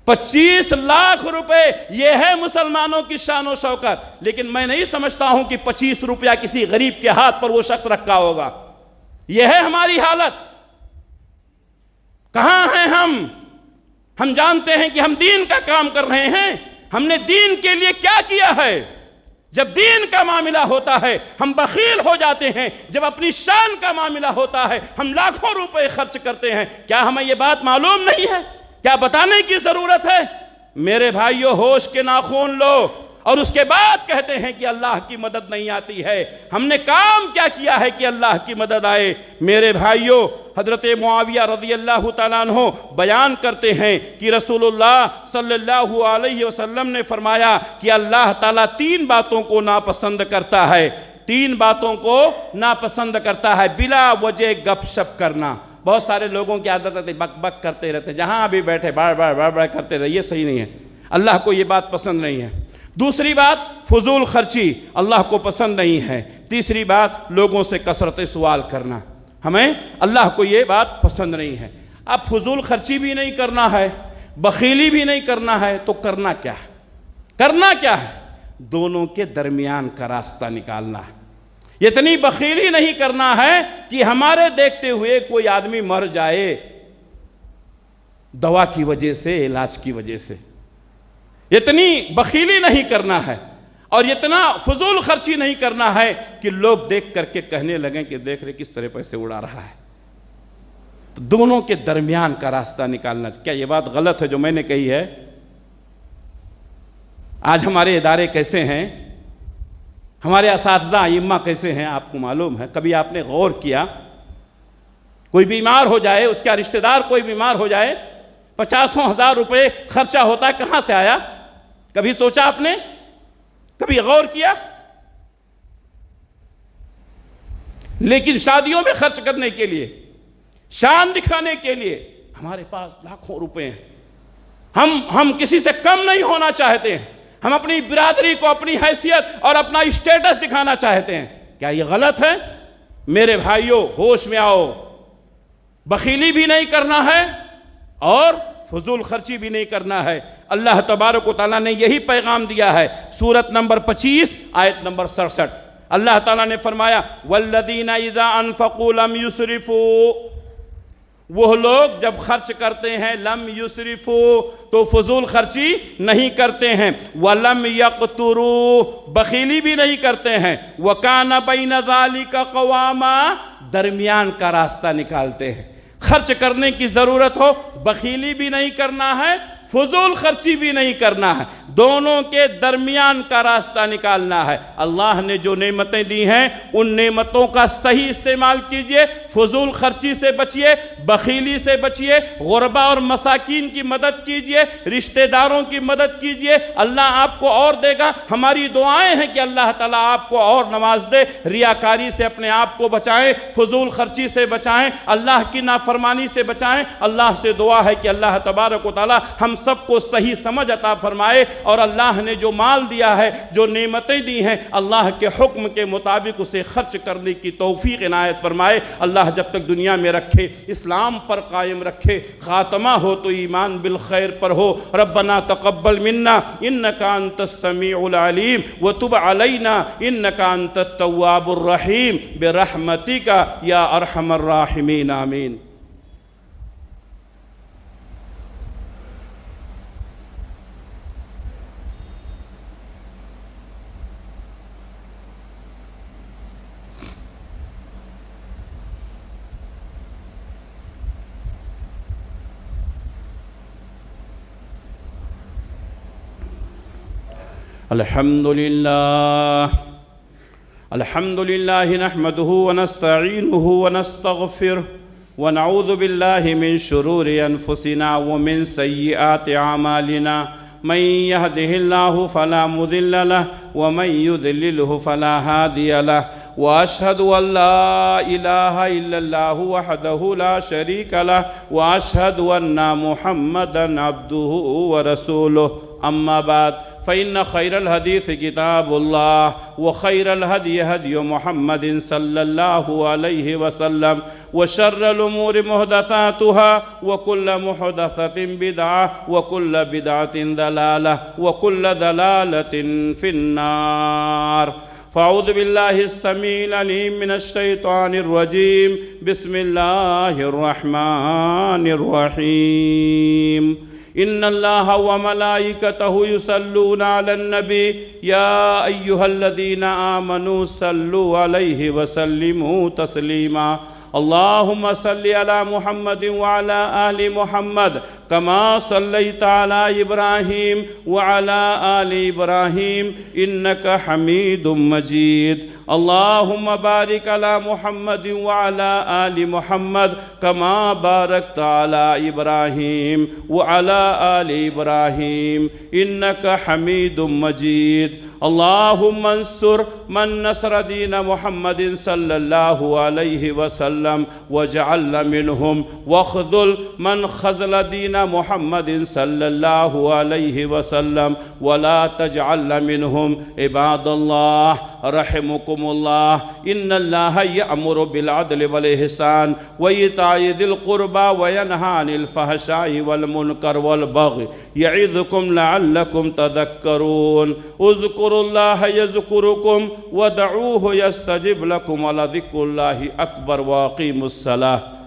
25 لاکھ روپے، یہ ہے مسلمانوں کی شان و شوکت۔ لیکن میں نہیں سمجھتا ہوں کہ 25 روپیہ کسی غریب کے ہاتھ پر وہ شخص رکھا ہوگا۔ یہ ہے ہماری حالت۔ کہاں ہیں ہم؟ ہم جانتے ہیں کہ ہم دین کا کام کر رہے ہیں، ہم نے دین کے لیے کیا کیا ہے۔ جب دین کا معاملہ ہوتا ہے ہم بخیل ہو جاتے ہیں، جب اپنی شان کا معاملہ ہوتا ہے ہم لاکھوں روپے خرچ کرتے ہیں۔ کیا ہمیں یہ بات معلوم نہیں ہے؟ کیا بتانے کی ضرورت ہے؟ میرے بھائیو، ہوش کے ناخن لو، اور اس کے بعد کہتے ہیں کہ اللہ کی مدد نہیں آتی ہے۔ ہم نے کام کیا کیا ہے کہ اللہ کی مدد آئے؟ میرے بھائیو، حضرت معاویہ رضی اللہ تعالیٰ عنہ بیان کرتے ہیں کہ رسول اللہ صلی اللہ علیہ وسلم نے فرمایا کہ اللہ تعالیٰ 3 باتوں کو ناپسند کرتا ہے، 3 باتوں کو ناپسند کرتا ہے۔ بلا وجہ گپ شپ کرنا۔ بہت سارے لوگوں کی عادت ہے بک بک کرتے رہتے، جہاں بھی بیٹھے بار بار کرتے رہے، یہ صحیح نہیں ہے، اللہ کو یہ بات پسند نہیں ہے۔ دوسری بات فضول خرچی، اللہ کو پسند نہیں ہے۔ تیسری بات لوگوں سے کثرت سوال کرنا، ہمیں اللہ کو یہ بات پسند نہیں ہے۔ اب فضول خرچی بھی نہیں کرنا ہے، بخیلی بھی نہیں کرنا ہے، تو کرنا کیا ہے؟ کرنا کیا ہے؟ دونوں کے درمیان کا راستہ نکالنا ہے۔ اتنی بخیلی نہیں کرنا ہے کہ ہمارے دیکھتے ہوئے کوئی آدمی مر جائے دوا کی وجہ سے، علاج کی وجہ سے۔ اتنی بخیلی نہیں کرنا ہے، اور اتنا فضول خرچی نہیں کرنا ہے کہ لوگ دیکھ کر کے کہنے لگیں کہ دیکھ رہے کس طرح پیسے اڑا رہا ہے۔ تو دونوں کے درمیان کا راستہ نکالنا۔ کیا یہ بات غلط ہے جو میں نے کہی ہے؟ آج ہمارے ادارے کیسے ہیں، ہمارے اساتذہ ائمہ کیسے ہیں، آپ کو معلوم ہے؟ کبھی آپ نے غور کیا؟ کوئی بیمار ہو جائے، اس کا رشتہ دار کوئی بیمار ہو جائے، 50,000 روپے خرچہ ہوتا ہے، کہاں سے آیا؟ کبھی سوچا آپ نے؟ کبھی غور کیا؟ لیکن شادیوں میں خرچ کرنے کے لیے، شان دکھانے کے لیے ہمارے پاس لاکھوں روپے ہیں۔ ہم کسی سے کم نہیں ہونا چاہتے ہیں، ہم اپنی برادری کو اپنی حیثیت اور اپنا اسٹیٹس دکھانا چاہتے ہیں۔ کیا یہ غلط ہے؟ میرے بھائیوں، ہوش میں آؤ، بخیلی بھی نہیں کرنا ہے اور فضول خرچی بھی نہیں کرنا ہے۔ اللہ تبارک و تعالیٰ نے یہی پیغام دیا ہے۔ سورت نمبر 25 آیت نمبر 67، اللہ تعالیٰ نے فرمایا وَالَّذِينَ إِذَا أَنفَقُوا لَمْ يُسْرِفُوا، وہ لوگ جب خرچ کرتے ہیں لم یسرفوا تو فضول خرچی نہیں کرتے ہیں، وَلَمْ يَقْتُرُوا بخیلی بھی نہیں کرتے ہیں، وَكَانَ بَيْنَ ذَلِكَ قَوَامًا درمیان کا راستہ نکالتے ہیں۔ خرچ کرنے کی ضرورت ہو، بخیلی بھی نہیں کرنا ہے، فضول خرچی بھی نہیں کرنا ہے، دونوں کے درمیان کا راستہ نکالنا ہے۔ اللہ نے جو نعمتیں دی ہیں ان نعمتوں کا صحیح استعمال کیجئے، فضول خرچی سے بچیے، بخیلی سے بچیے، غربا اور مساکین کی مدد کیجئے، رشتہ داروں کی مدد کیجئے، اللہ آپ کو اور دے گا۔ ہماری دعائیں ہیں کہ اللہ تعالیٰ آپ کو اور نواز دے۔ ریاکاری سے اپنے آپ کو بچائیں، فضول خرچی سے بچائیں، اللہ کی نافرمانی سے بچائیں۔ اللہ سے دعا ہے کہ اللہ تبارک و تعالیٰ ہم سب کو صحیح سمجھ عطا فرمائے، اور اللہ نے جو مال دیا ہے، جو نعمتیں دی ہیں، اللہ کے حکم کے مطابق اسے خرچ کرنے کی توفیق عنایت فرمائے۔ اللہ جب تک دنیا میں رکھے اسلام پر قائم رکھے، خاتمہ ہو تو ایمان بالخیر پر ہو۔ ربنا تقبل منا انک انت السمیع العلیم وتب علینا انک انت التواب الرحیم برحمتک یا ارحم الراحمین، آمین۔ الحمد لله نحمده ونستعينه ونستغفره ونعوذ بالله من شرور أنفسنا ومن سيئات أعمالنا، من يهده الله فلا مضل له ومن يضلله فلا هادي له، وأشهد أن لا إله إلا الله وحده لا شريك له، وأشهد أن محمدًا عبده ورسوله، أما بعد فإن خير الحديث كتاب الله، وخير الهدي هدي محمد صلى الله عليه وسلم، وشر الأمور محدثاتها، وكل محدثة بدعة، وكل بدعة ضلالة، وكل ضلالة في النار۔ فأعوذ بالله السميع العليم من الشيطان الرجيم، بسم الله الرحمن الرحيم۔ إن الله وملائكته يصلون على النبي يا أيها الذين آمنوا صلوا عليه وسلموا تسليما اللهم صل على محمد وعلى آل محمد كما صليت على إبراهيم وعلى آل إبراهيم إنك حميد مجيد اللهم بارك على محمد وعلى آل محمد كما باركت على إبراهيم وعلى آل إبراهيم إنك حميد مجيد اللهم انصر من نصر دين محمد صلى الله عليه وسلم واجعلنا منهم واخذل من خذل دين محمد صلى الله عليه وسلم ولا تجعلنا منهم عباد الله رحمكم الله إن الله يأمر بالعدل والإحسان وإيتاء ذي القربى وينهى عن الفحشاء والمنكر والبغي يعظكم لعلكم تذكرون اذكروا الله يذكركم ودعوه يستجب لكم ولذكر الله أكبر وأقيموا الصلاة